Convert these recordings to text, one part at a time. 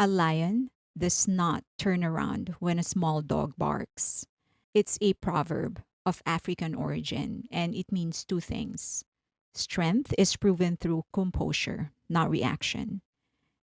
A lion does not turn around when a small dog barks. It's a proverb of African origin, and it means two things. Strength is proven through composure, not reaction.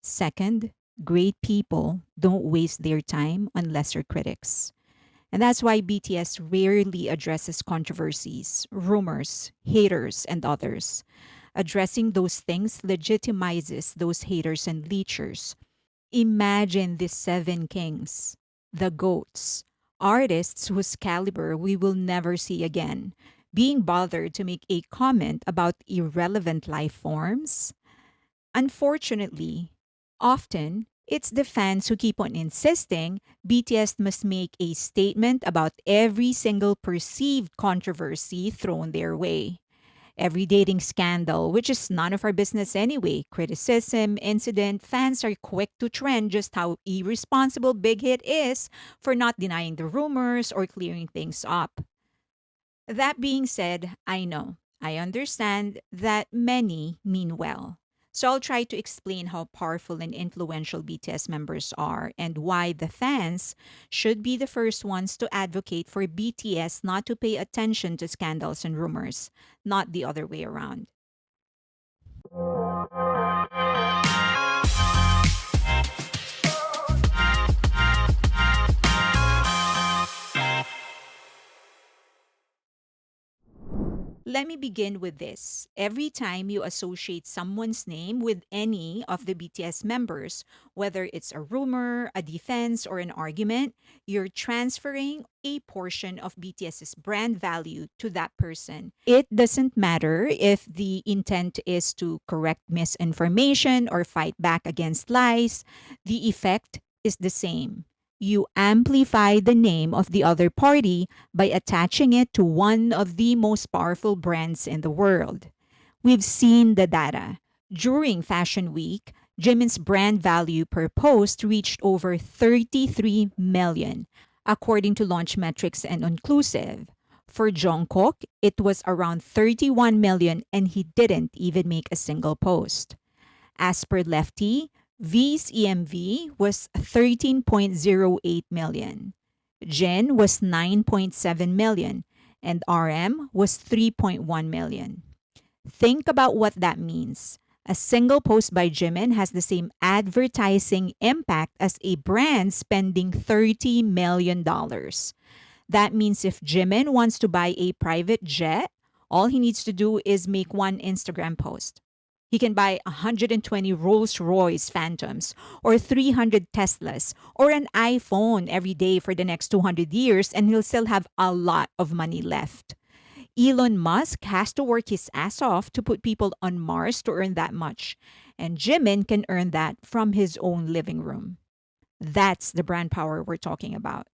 Second, great people don't waste their time on lesser critics. And that's why BTS rarely addresses controversies, rumors, haters, and others. Addressing those things legitimizes those haters and leechers. Imagine the seven kings, the goats, artists whose caliber we will never see again, being bothered to make a comment about irrelevant life forms. Unfortunately, often it's the fans who keep on insisting BTS must make a statement about every single perceived controversy thrown their way. Every dating scandal, which is none of our business anyway, criticism, incident, fans are quick to trend just how irresponsible Big Hit is for not denying the rumors or clearing things up. That being said, I understand that many mean well. So I'll try to explain how powerful and influential BTS members are and why the fans should be the first ones to advocate for BTS not to pay attention to scandals and rumors, not the other way around. Let me begin with this. Every time you associate someone's name with any of the BTS members, whether it's a rumor, a defense, or an argument, you're transferring a portion of BTS's brand value to that person. It doesn't matter if the intent is to correct misinformation or fight back against lies, the effect is the same. You amplify the name of the other party by attaching it to one of the most powerful brands in the world. We've seen the data. During Fashion Week, Jimin's brand value per post reached over 33 million, according to Launch Metrics and Inclusive. For Jungkook, it was around 31 million and he didn't even make a single post. As per Lefty, V's EMV was 13.08 million. Jin was 9.7 million and RM was 3.1 million. Think about what that means. A single post by Jimin has the same advertising impact as a brand spending $30 million. That means if Jimin wants to buy a private jet, all he needs to do is make one Instagram post. He can buy 120 Rolls Royce Phantoms or 300 Teslas or an iPhone every day for the next 200 years and he'll still have a lot of money left. Elon Musk has to work his ass off to put people on Mars to earn that much. And Jimin can earn that from his own living room. That's the brand power we're talking about.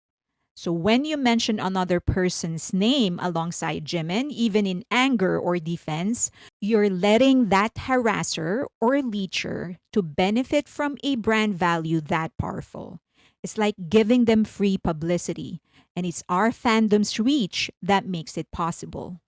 So when you mention another person's name alongside Jimin, even in anger or defense, you're letting that harasser or leecher to benefit from a brand value that powerful. It's like giving them free publicity, and it's our fandom's reach that makes it possible.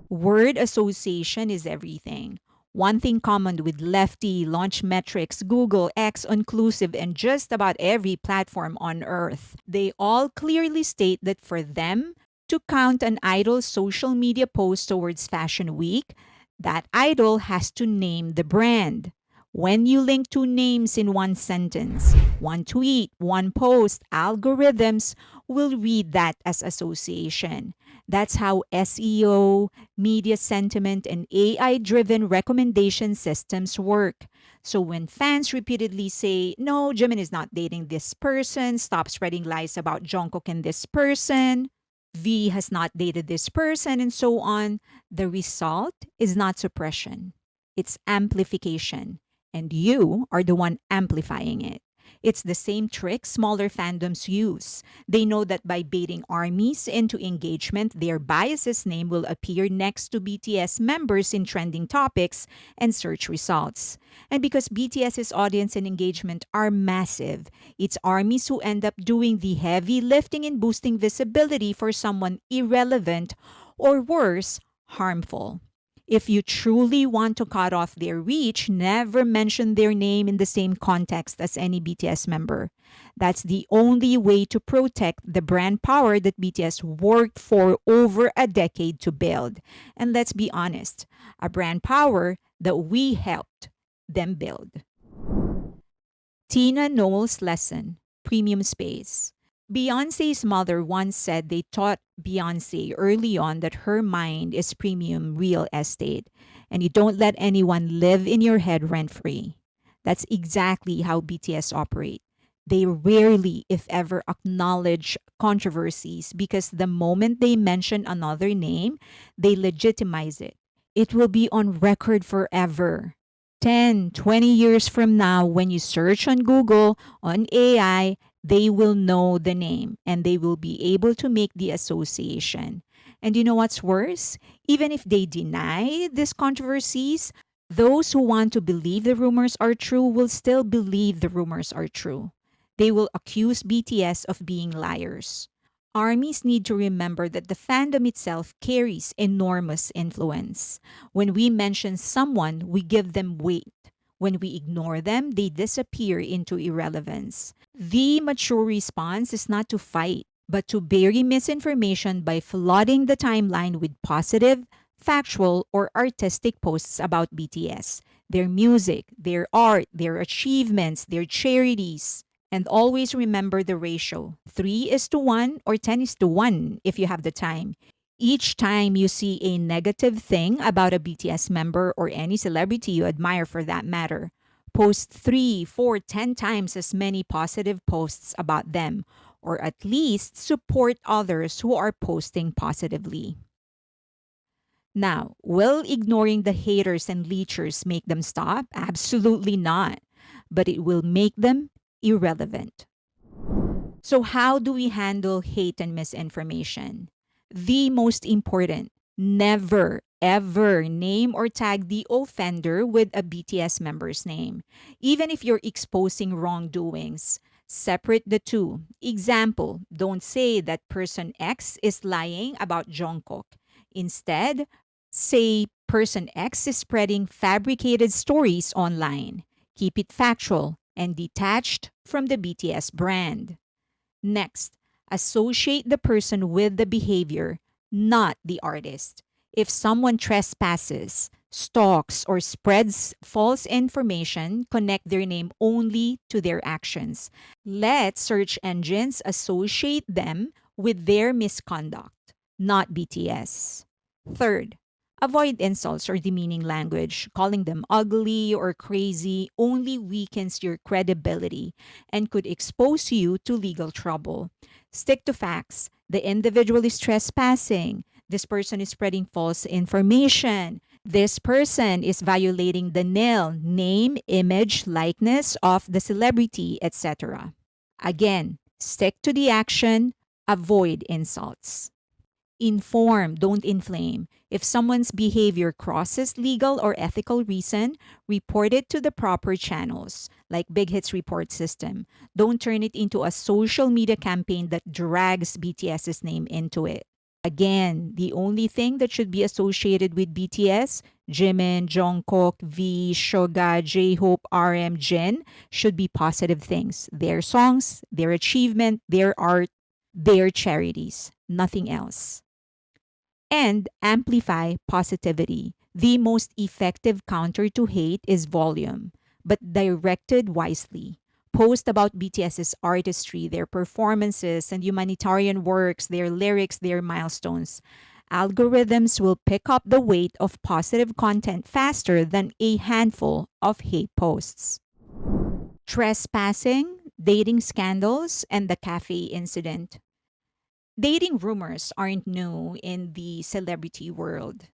Word association is everything. One thing common with Lefty, Launch Metrics, Google, X, Inclusive, and just about every platform on earth. They all clearly state that for them to count an idol's social media post towards Fashion Week, that idol has to name the brand. When you link two names in one sentence, one tweet, one post, algorithms will read that as association. That's how SEO, media sentiment, and AI driven recommendation systems work. So when fans repeatedly say, no, Jimin is not dating this person, stop spreading lies about Jungkook and this person, V has not dated this person, and so on, the result is not suppression, it's amplification. And you are the one amplifying it. It's the same trick smaller fandoms use. They know that by baiting armies into engagement, their bias's name will appear next to BTS members in trending topics and search results. And because BTS's audience and engagement are massive, it's armies who end up doing the heavy lifting in boosting visibility for someone irrelevant or worse, harmful. If you truly want to cut off their reach, never mention their name in the same context as any BTS member. That's the only way to protect the brand power that BTS worked for over a decade to build. And let's be honest, a brand power that we helped them build. Tina Knowles' lesson, premium space. Beyonce's mother once said they taught Beyonce early on that her mind is premium real estate, and you don't let anyone live in your head rent free. That's exactly how BTS operate. They rarely, if ever, acknowledge controversies because the moment they mention another name, they legitimize it. It will be on record forever. 10, 20 years from now, when you search on Google, on AI, they will know the name and they will be able to make the association. And you know what's worse? Even if they deny these controversies, those who want to believe the rumors are true will still believe the rumors are true. They will accuse BTS of being liars. Armies need to remember that the fandom itself carries enormous influence. When we mention someone, we give them weight. When we ignore them, they disappear into irrelevance. The mature response is not to fight, but to bury misinformation by flooding the timeline with positive, factual, or artistic posts about BTS, their music, their art, their achievements, their charities. And always remember the ratio 3 is to 1 or 10 is to 1 if you have the time. Each time you see a negative thing about a BTS member or any celebrity you admire for that matter, post 3, 4, 10 times as many positive posts about them, or at least support others who are posting positively. Now, will ignoring the haters and leechers make them stop? Absolutely not. But it will make them irrelevant. So, how do we handle hate and misinformation? The most important, never, ever name or tag the offender with a BTS member's name, even if you're exposing wrongdoings. Separate the two. Example, don't say that person X is lying about Jungkook. Instead, say person X is spreading fabricated stories online. Keep it factual and detached from the BTS brand. Next, associate the person with the behavior, not the artist. If someone trespasses, stalks, or spreads false information, connect their name only to their actions. Let search engines associate them with their misconduct, not BTS. Third, avoid insults or demeaning language. Calling them ugly or crazy only weakens your credibility and could expose you to legal trouble. Stick to facts. The individual is trespassing. This person is spreading false information. This person is violating the name, image, likeness of the celebrity, etc. Again, stick to the action, avoid insults. Inform, don't inflame. If someone's behavior crosses legal or ethical reason, report it to the proper channels, like Big Hits report system. Don't turn it into a social media campaign that drags BTS's name into it. Again, the only thing that should be associated with BTS, Jimin, Jungkook, V, Suga, J-Hope, RM, Jin, should be positive things. Their songs, their achievement, their art, their charities, nothing else. And amplify positivity. The most effective counter to hate is volume, but directed wisely. Post about BTS's artistry, their performances and humanitarian works, their lyrics, their milestones. Algorithms will pick up the weight of positive content faster than a handful of hate posts. Trespassing, dating scandals, and the cafe incident. Dating rumors aren't new in the celebrity world.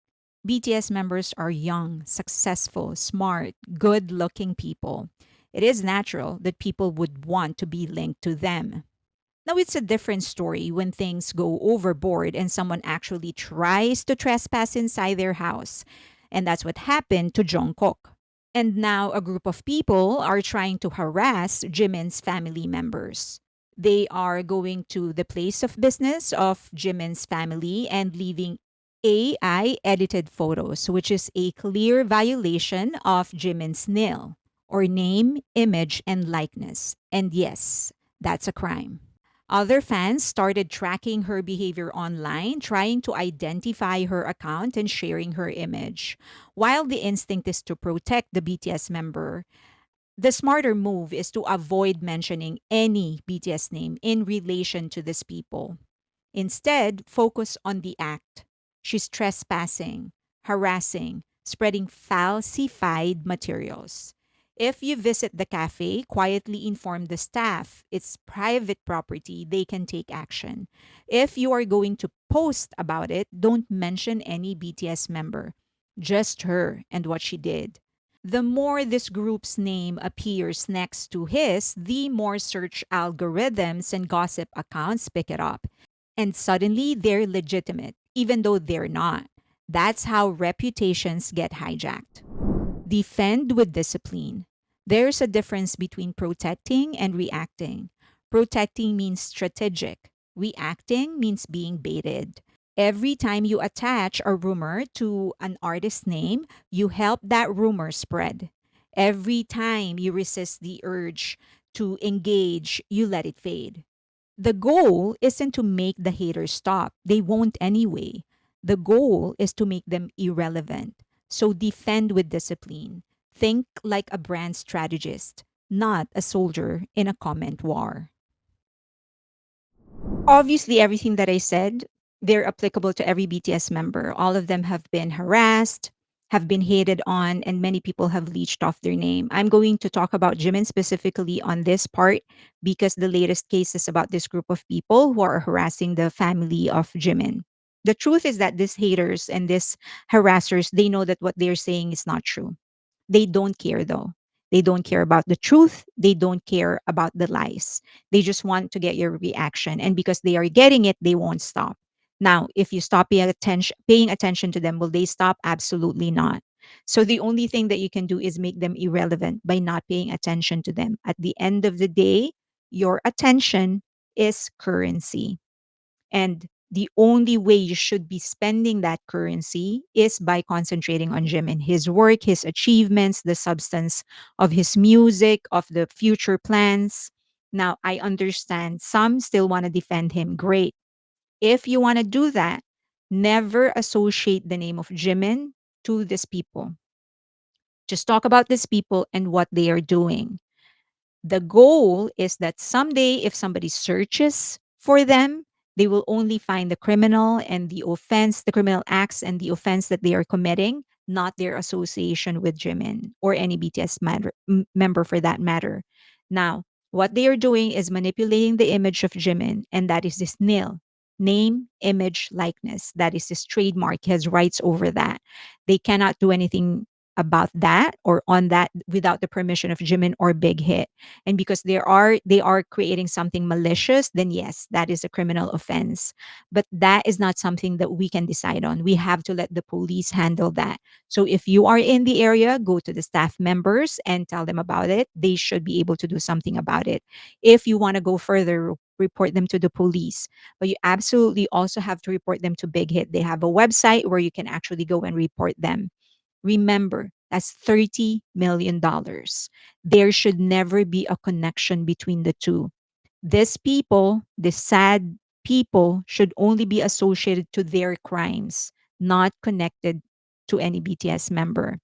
BTS members are young, successful, smart, good looking people. It is natural that people would want to be linked to them. Now, it's a different story when things go overboard and someone actually tries to trespass inside their house. And that's what happened to Jungkook. And now a group of people are trying to harass Jimin's family members. They are going to the place of business of Jimin's family and leaving AI edited photos, which is a clear violation of Jimin's NIL, or name, image, and likeness. And yes, that's a crime. Other fans started tracking her behavior online, trying to identify her account and sharing her image. While the instinct is to protect the BTS member, the smarter move is to avoid mentioning any BTS name in relation to these people. Instead, focus on the act. She's trespassing, harassing, spreading falsified materials. If you visit the cafe, quietly inform the staff it's private property, they can take action. If you are going to post about it, don't mention any BTS member, just her and what she did. The more this group's name appears next to his, the more search algorithms and gossip accounts pick it up. And suddenly they're legitimate, even though they're not. That's how reputations get hijacked. Defend with discipline. There's a difference between protecting and reacting. Protecting means strategic, reacting means being baited. Every time you attach a rumor to an artist's name, you help that rumor spread. Every time you resist the urge to engage, you let it fade. The goal isn't to make the haters stop. They won't anyway. The goal is to make them irrelevant. So defend with discipline. Think like a brand strategist, not a soldier in a comment war. Obviously, everything that I said, they're applicable to every BTS member. All of them have been harassed, have been hated on, and many people have leached off their name. I'm going to talk about Jimin specifically on this part because the latest case is about this group of people who are harassing the family of Jimin. The truth is that these haters and these harassers, they know that what they're saying is not true. They don't care though. They don't care about the truth. They don't care about the lies. They just want to get your reaction. And because they are getting it, they won't stop. Now, if you stop paying attention to them, will they stop? Absolutely not. So the only thing that you can do is make them irrelevant by not paying attention to them. At the end of the day, your attention is currency. And the only way you should be spending that currency is by concentrating on Jim and his work, his achievements, the substance of his music, of the future plans. Now, I understand some still want to defend him. Great. If you want to do that, never associate the name of Jimin to these people. Just talk about these people and what they are doing. The goal is that someday, if somebody searches for them, they will only find the criminal and the offense, the criminal acts and the offense that they are committing, not their association with Jimin or any BTS member for that matter. Now, what they are doing is manipulating the image of Jimin, and that is this nil name, image, likeness. That is his trademark. He has rights over that. They cannot do anything about that or on that without the permission of Jimin or Big Hit. And because they are creating something malicious, then yes, that is a criminal offense. But that is not something that we can decide on. We have to let the police handle that. So if you are in the area, go to the staff members and tell them about it. They should be able to do something about it. If you want to go further, report them to the police. But you absolutely also have to report them to Big Hit. They have a website where you can actually go and report them. Remember, that's $30 million. There should never be a connection between the two. These people, the sad people, should only be associated to their crimes, not connected to any BTS member.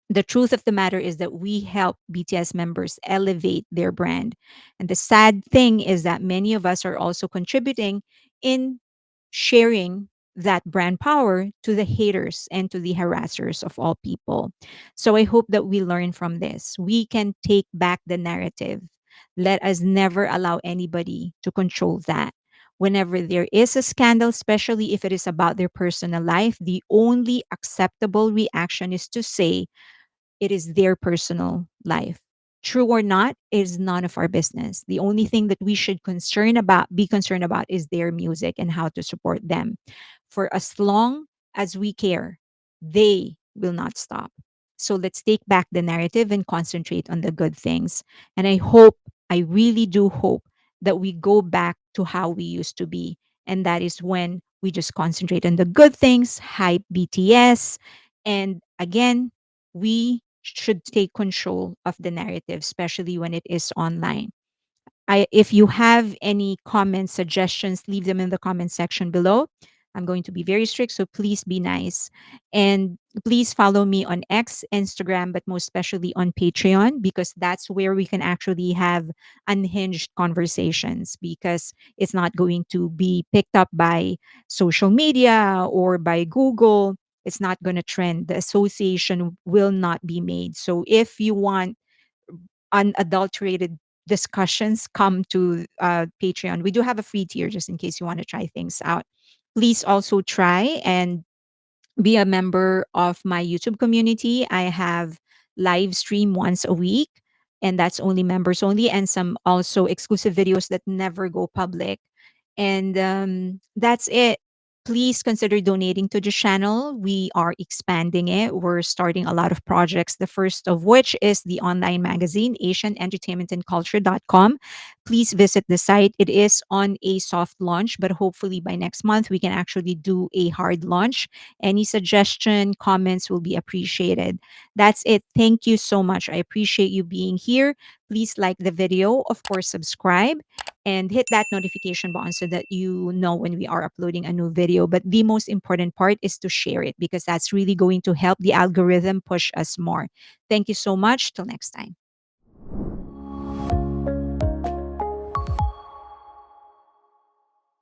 The truth of the matter is that we help BTS members elevate their brand. And the sad thing is that many of us are also contributing in sharing that brand power to the haters and to the harassers of all people. So I hope that we learn from this. We can take back the narrative. Let us never allow anybody to control that. Whenever there is a scandal, especially if it is about their personal life, the only acceptable reaction is to say, it is their personal life. True or not is none of our business. The only thing that we should be concerned about is their music and how to support them. For as long as we care, they will not stop. So let's take back the narrative and concentrate on the good things. And I really do hope that we go back to how we used to be. And that is when We just concentrate on the good things, hype BTS. And again, we should take control of the narrative, especially when it is online. If you have any comments, suggestions, leave them in the comment section below. I'm going to be very strict, so please be nice. And please follow me on X, Instagram, but most especially on Patreon, because that's where we can actually have unhinged conversations, because it's not going to be picked up by social media or by Google. It's not going to trend. The association will not be made. So if you want unadulterated discussions, come to Patreon. We do have a free tier just in case you want to try things out. Please also try and be a member of my YouTube community. I have live stream once a week, and that's only members only, and some also exclusive videos that never go public. And that's it. Please consider donating to the channel. We are expanding it. We're starting a lot of projects, the first of which is the online magazine, asianentertainmentandculture.com. Please visit the site. It is on a soft launch, but hopefully by next month, we can actually do a hard launch. Any suggestion, comments will be appreciated. That's it. Thank you so much. I appreciate you being here. Please like the video, of course, subscribe, and hit that notification button so that you know when we are uploading a new video. But the most important part is to share it, because that's really going to help the algorithm push us more. Thank you so much. Till next time.